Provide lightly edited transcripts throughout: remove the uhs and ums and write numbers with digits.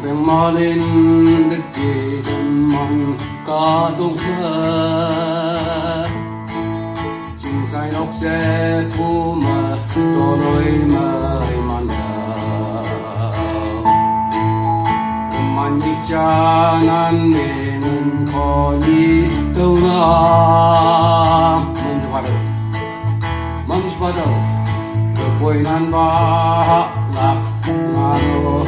Beng malin deki man ka tung mơ chung sai nóc xe phu mà to lối mời man man nhị cha nan nên khó nhị đâu na man bắt đầu được quay nan ba lạc ngalo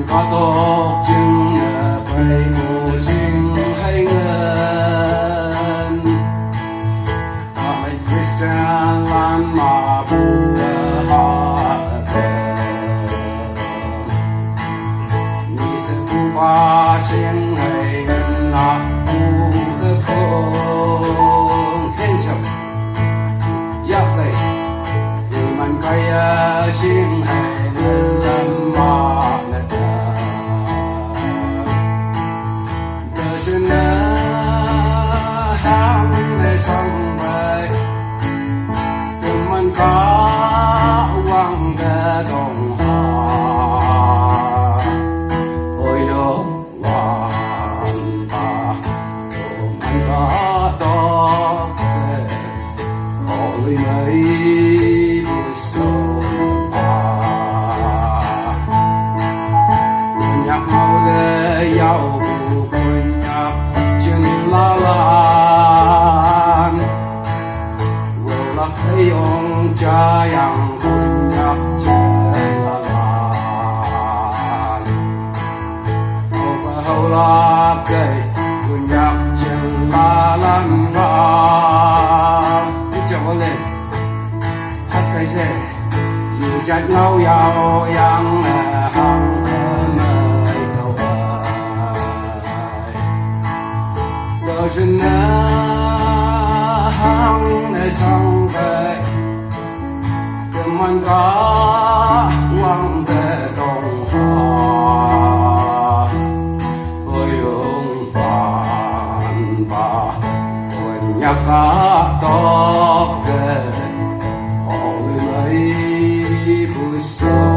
có tốt chừng phải mù sinh hay ngân lại Christian lan mà bùa họ ni sẽ tu ba sinh hay ngân là bùa không hiện thực giác đây thì mình coi sinh hay ngân làm mà用家养婚呀见了啦，后啦给婚呀见啦啦，你叫我嘞，他给谁？有家老要养行没头爱，都是那行的上辈。man có quăng về đồng hoa ôi ông phàn bà ôi nhạc cá tóc kề ôi lấy bùi sơ